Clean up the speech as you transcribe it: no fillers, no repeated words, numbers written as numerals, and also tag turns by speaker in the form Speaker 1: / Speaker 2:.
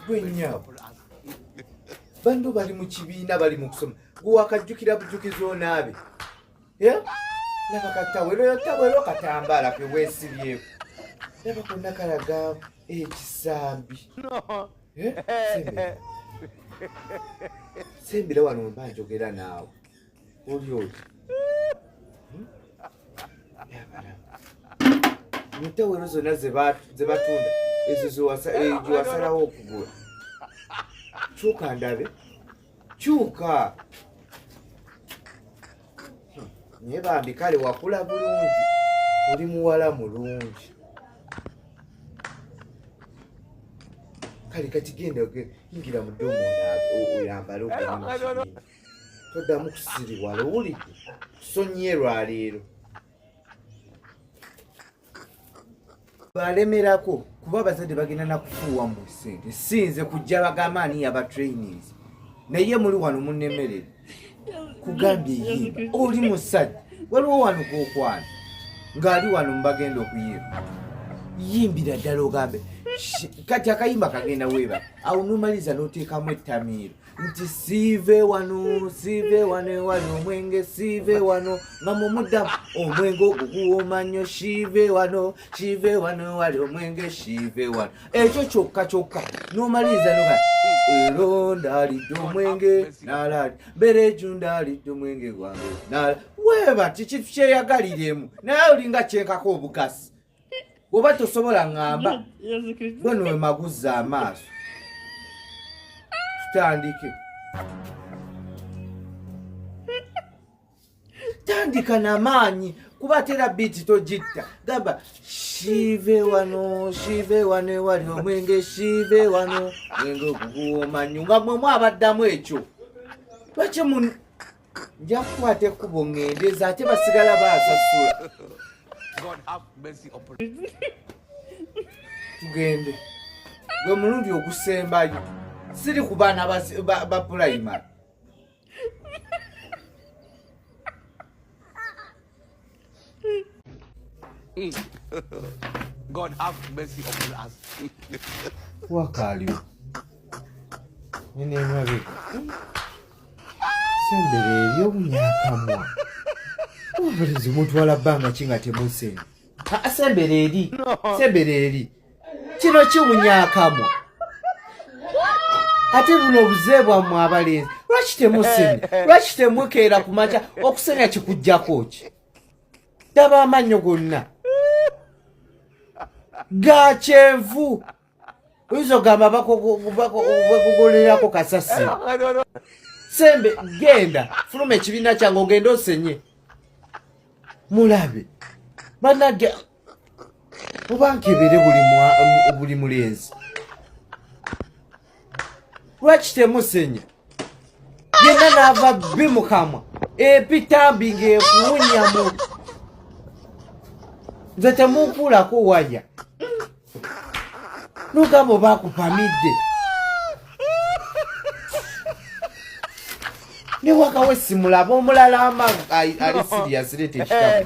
Speaker 1: Gwennyabo bandu bali mu kibiina bali mu kusoma gwe wakajjukira bujukizi onaabe laba katawero katambaala ke weesibyeko laba konna kalaga ekisambi sembera wano mba njogera naawe oli oti entawero zonna ze batunda ezo gewasalawo okugula kyuka ndabe kyuka naye bambi kale wakula bulungi oli muwala mulungi kale kati genda yingira mu ddomo oyambale ogenda toddamu kusiriwala owulidde tusonyiye lwaleero balemerako kuba abazadde bagenda nakufuuwa mu sente sinze kujja bagamba ani aba trainings naye muli wano munnemerere kugambye yimba oli musajja waliwo wano gwokwana ng'ali wano mubagenda okuyiba yimbira ddala ogambe kati akayimba kagenda weeba awo nomaliza n'oteekamu ettamiiro nti siive wano ewali omwenge siive wano nga mumuddamu omwenge ogwo guwooma nnyo siive wano ewali omwenge siive wano ekyo kyokka n'omaliriza noga ero ndaalidde omwenge nalaali mbereju ndaalidde omwenge gwange weeba tikintu kyeyagaliremu naye olinga kyenkako obukasi oba tosobola ngamba bweno we maguzza amaaso tutandike tandika n'amaanyi kuba tera biiti togitta gamba shive wano ewali omwenge shive wano mwenge oguguwooma nnyo nga mwemu abaddamu ekyo lwaki nja kukwata ekkubo ŋŋendeza ate basigala baasasula tugende gwe mulundi ogusembayo siri ku baana ba pulayimari
Speaker 2: God have mercy upon us.
Speaker 1: Wakaliwo nenemabega sembere eri obunyakamwa obulizi mutwala bbanga ki nga temusenge sembere eri kino kibunyakamwa ate buno obuze bwammwe abalenzi lwaki temusenya lwaki temukeera ku makya okusenya kikujjako ki daba amannyo gonna ga kyenvu oyinza ogamba bakugolerako kasasi sembe genda fuluma ekibiina kyange ogende osenye mulabe banadya oba nkebere buli mulenzi lwaki temusenya yenna naava bbi mu kamwa epitambi ng'ekuwunyamu nze temunkuulako waya nogamba obakupamidde ne wakawe simulaba omulala ali siriyasi leeta ekitabo